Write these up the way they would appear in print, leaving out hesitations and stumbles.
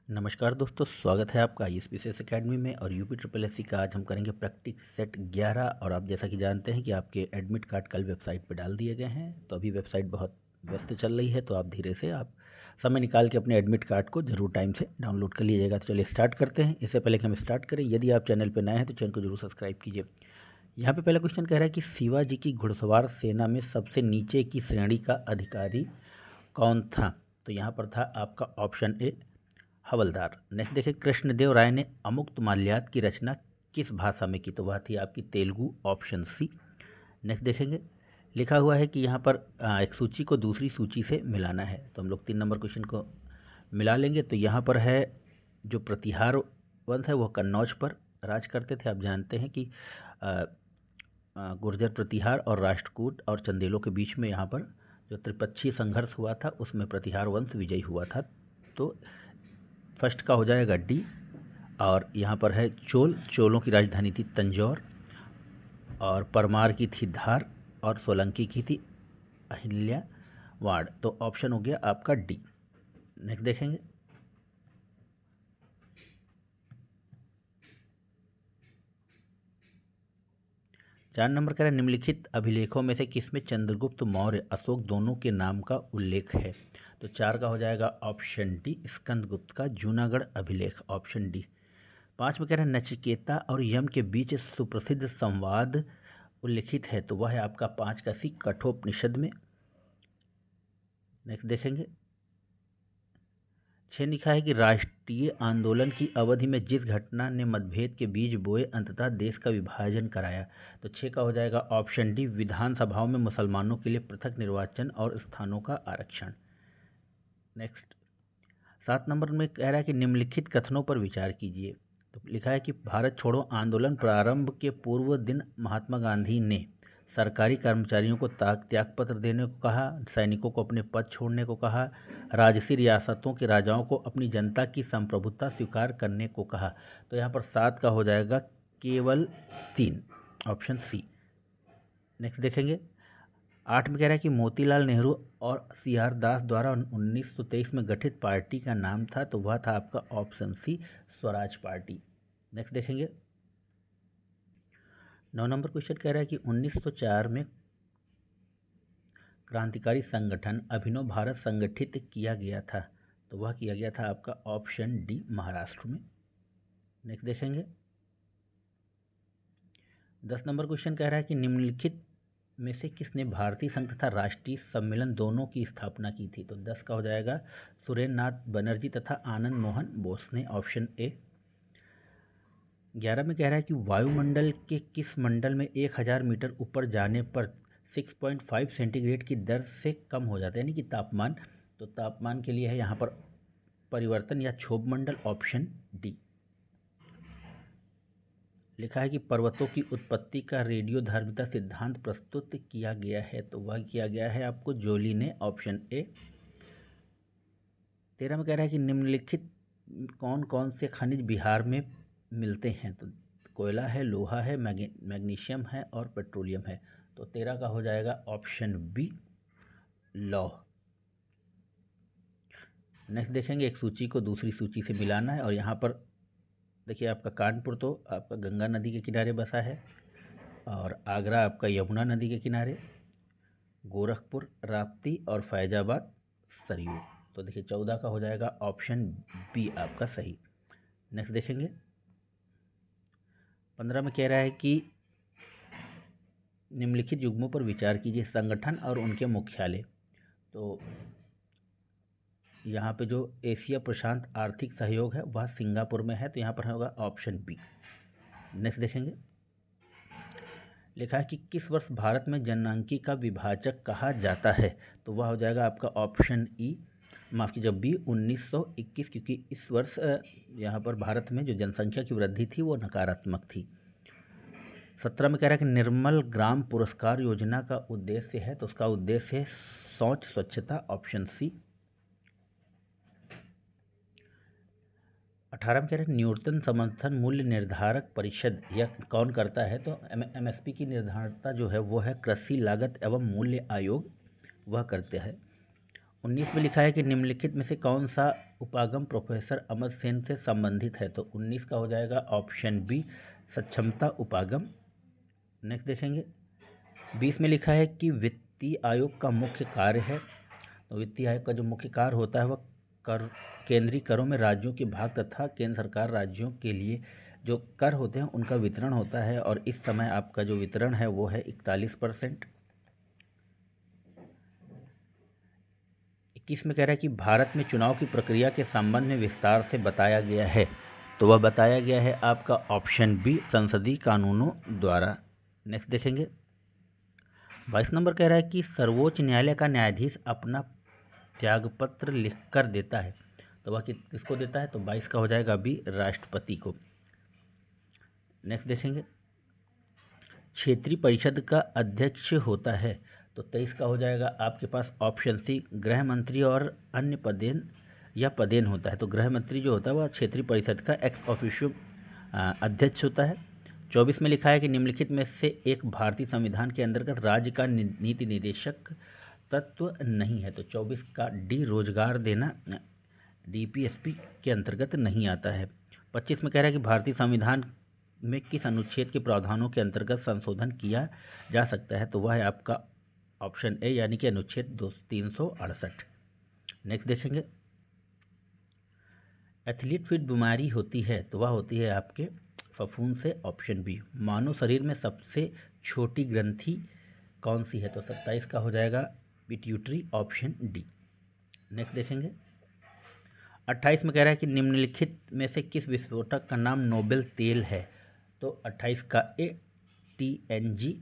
नमस्कार दोस्तों, स्वागत है आपका ISPCS एकेडमी में। और यूपी ट्रिपल एस सी का आज हम करेंगे प्रैक्टिस सेट 11। और आप जैसा कि जानते हैं कि आपके एडमिट कार्ड कल वेबसाइट पर डाल दिए गए हैं। तो अभी वेबसाइट बहुत व्यस्त चल रही है, तो आप धीरे से आप समय निकाल के अपने एडमिट कार्ड को ज़रूर टाइम से डाउनलोड कर लीजिएगा। तो चलिए स्टार्ट करते हैं। इससे पहले कि हम स्टार्ट करें, यदि आप चैनल पर नए हैं तो चैनल को जरूर सब्सक्राइब कीजिए। यहाँ पे पहला क्वेश्चन कह रहा है कि शिवाजी की घुड़सवार सेना में सबसे नीचे की श्रेणी का अधिकारी कौन था। तो यहाँ पर था आपका ऑप्शन ए हवलदार। नेक्स्ट देखिए, कृष्णदेव राय ने अमुक्तमाल्यात की रचना किस भाषा में की। तो वह थी आपकी तेलुगु, ऑप्शन सी। नेक्स्ट देखेंगे, लिखा हुआ है कि यहाँ पर एक सूची को दूसरी सूची से मिलाना है। तो हम लोग 3 नंबर क्वेश्चन को मिला लेंगे। तो यहाँ पर है जो प्रतिहार वंश है वह कन्नौज पर राज करते थे। आप जानते हैं कि गुर्जर प्रतिहार और राष्ट्रकूट और चंदेलों के बीच में यहाँ पर जो त्रिपक्षीय संघर्ष हुआ था उसमें प्रतिहार वंश विजयी हुआ था। तो फर्स्ट का हो जाएगा डी। और यहाँ पर है चोलों की राजधानी थी तंजौर, और परमार की थी धार, और सोलंकी की थी अहिल्यावाड़। तो ऑप्शन हो गया आपका डी। नेक्स्ट देखेंगे, 4 नंबर कह रहा है निम्नलिखित अभिलेखों में से किसमें चंद्रगुप्त मौर्य अशोक दोनों के नाम का उल्लेख है। तो 4 का हो जाएगा ऑप्शन डी, स्कंदगुप्त का जूनागढ़ अभिलेख, ऑप्शन डी। 5 में कह रहे हैं नचिकेता और यम के बीच सुप्रसिद्ध संवाद उल्लिखित है। तो वह है आपका 5 का सी, कठोपनिषद में। नेक्स्ट देखेंगे, 6 लिखा है कि राष्ट्रीय आंदोलन की अवधि में जिस घटना ने मतभेद के बीज बोए अंततः देश का विभाजन कराया। तो 6 का हो जाएगा ऑप्शन डी, विधानसभाओं में मुसलमानों के लिए पृथक निर्वाचन और स्थानों का आरक्षण। नेक्स्ट 7 नंबर में कह रहा है कि निम्नलिखित कथनों पर विचार कीजिए। तो लिखा है कि भारत छोड़ो आंदोलन प्रारंभ के पूर्व दिन महात्मा गांधी ने सरकारी कर्मचारियों को त्यागपत्र देने को कहा, सैनिकों को अपने पद छोड़ने को कहा, राजसी रियासतों के राजाओं को अपनी जनता की संप्रभुता स्वीकार करने को कहा। तो यहाँ पर 7 का हो जाएगा केवल 3, ऑप्शन सी। नेक्स्ट देखेंगे, 8 में कह रहा है कि मोतीलाल नेहरू और CR दास द्वारा 1923 में गठित पार्टी का नाम था। तो वह था आपका option c, Swaraj party. Next देखेंगे, 9 नंबर क्वेश्चन कह रहा है कि 1904 में क्रांतिकारी संगठन अभिनव भारत संगठित किया गया था। तो वह किया गया था आपका ऑप्शन डी, महाराष्ट्र में। नेक्स्ट देखेंगे, 10 नंबर क्वेश्चन कह रहा है कि निम्नलिखित में से किसने भारतीय संघ तथा राष्ट्रीय सम्मेलन दोनों की स्थापना की थी। तो 10 का हो जाएगा सुरेंद्र नाथ बनर्जी तथा आनंद मोहन बोस ने, ऑप्शन ए। 11 में कह रहा है कि वायुमंडल के किस मंडल में 1000 मीटर ऊपर जाने पर 6.5 सेंटीग्रेड की दर से कम हो जाता है, यानी कि तापमान। तो तापमान के लिए है यहाँ पर परिवर्तन या क्षोभ मंडल, ऑप्शन डी। लिखा है कि पर्वतों की उत्पत्ति का रेडियोधर्मिता सिद्धांत प्रस्तुत किया गया है। तो वह किया गया है आपको जोली ने, ऑप्शन ए। 13 में कह रहा है कि निम्नलिखित कौन कौन से खनिज बिहार में मिलते हैं। तो कोयला है, लोहा है, मैग्नीशियम है और पेट्रोलियम है। तो 13 का हो जाएगा ऑप्शन बी, लौह। नेक्स्ट देखेंगे, एक सूची को दूसरी सूची से मिलाना है। और यहाँ पर देखिए, आपका कानपुर तो आपका गंगा नदी के किनारे बसा है, और आगरा आपका यमुना नदी के किनारे, गोरखपुर राप्ती और फैजाबाद सरयू। तो देखिए 14 का हो जाएगा ऑप्शन बी आपका सही। नेक्स्ट देखेंगे, 15 में कह रहा है कि निम्नलिखित युग्मों पर विचार कीजिए, संगठन और उनके मुख्यालय। तो यहाँ पे जो एशिया प्रशांत आर्थिक सहयोग है वह सिंगापुर में है। तो यहाँ पर होगा ऑप्शन बी। नेक्स्ट देखेंगे, लिखा है कि किस वर्ष भारत में जननांकी का विभाजक कहा जाता है। तो वह हो जाएगा आपका ऑप्शन ई, माफ़ कीजिए बी, 1921, क्योंकि इस वर्ष यहाँ पर भारत में जो जनसंख्या की वृद्धि थी वो नकारात्मक थी। 17 में कह रहा है कि निर्मल ग्राम पुरस्कार योजना का उद्देश्य है। तो उसका उद्देश्य है शौच स्वच्छता, ऑप्शन सी। 18 में कह रहे हैं न्यूनतम समर्थन मूल्य निर्धारक परिषद यह कौन करता है। तो MSP की निर्धारणता जो है वो है कृषि लागत एवं मूल्य आयोग, वह करते हैं। 19 में लिखा है कि निम्नलिखित में से कौन सा उपागम प्रोफेसर अमर सेन से संबंधित है, तो 19 का हो जाएगा ऑप्शन बी सक्षमता उपागम। नेक्स्ट देखेंगे 20 में लिखा है कि वित्तीय आयोग का मुख्य कार्य है, तो वित्तीय आयोग का जो मुख्य कार्य होता है वह कर केंद्रीय करों में राज्यों के भाग तथा केंद्र सरकार राज्यों के लिए जो कर होते हैं उनका वितरण होता है, और इस समय आपका जो वितरण है वो है 41%। 21 में कह रहा है कि भारत में चुनाव की प्रक्रिया के संबंध में विस्तार से बताया गया है, तो वह बताया गया है आपका ऑप्शन बी संसदीय कानूनों द्वारा। नेक्स्ट देखेंगे 22 नंबर कह रहा है कि सर्वोच्च न्यायालय का न्यायाधीश अपना त्यागपत्र लिखकर देता है, तो वह किसको देता है, तो 22 का हो जाएगा बी राष्ट्रपति को। नेक्स्ट देखेंगे क्षेत्रीय परिषद का अध्यक्ष होता है, तो 23 का हो जाएगा आपके पास ऑप्शन सी गृह मंत्री और अन्य पदेन या पदेन होता है, तो गृह मंत्री जो होता है वह क्षेत्रीय परिषद का एक्स ऑफिशियो अध्यक्ष होता है। 24 में लिखा है कि निम्नलिखित में से एक भारतीय संविधान के अंतर्गत राज्य का नीति निर्देशक तत्व नहीं है, तो 24 का डी रोजगार देना डीपीएसपी के अंतर्गत नहीं आता है। 25 में कह रहा है कि भारतीय संविधान में किस अनुच्छेद के प्रावधानों के अंतर्गत संशोधन किया जा सकता है, तो वह है आपका ऑप्शन ए यानी कि अनुच्छेद 368। नेक्स्ट देखेंगे एथलीट फिट बीमारी होती है, तो वह होती है आपके फफूंद से, ऑप्शन बी। मानव शरीर में सबसे छोटी ग्रंथि कौन सी है, तो 27 का हो जाएगा पिट्यूटरी, ऑप्शन डी। नेक्स्ट देखेंगे 28 में कह रहा है कि निम्नलिखित में से किस विस्फोटक का नाम नोबेल तेल है, तो 28 का ए TNG।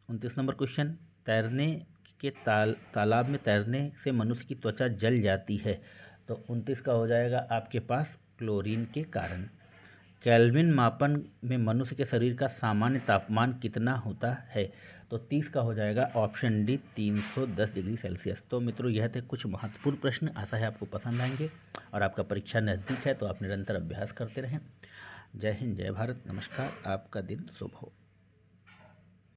29 नंबर क्वेश्चन तैरने के तालाब में तैरने से मनुष्य की त्वचा जल जाती है, तो 29 का हो जाएगा आपके पास क्लोरीन के कारण। केल्विन मापन में मनुष्य के शरीर का सामान्य तापमान कितना होता है, तो 30 का हो जाएगा ऑप्शन डी 310 डिग्री सेल्सियस। तो मित्रों यह थे कुछ महत्वपूर्ण प्रश्न, आशा है आपको पसंद आएंगे और आपका परीक्षा नज़दीक है तो आप निरंतर अभ्यास करते रहें। जय हिंद, जय भारत, नमस्कार, आपका दिन शुभ हो।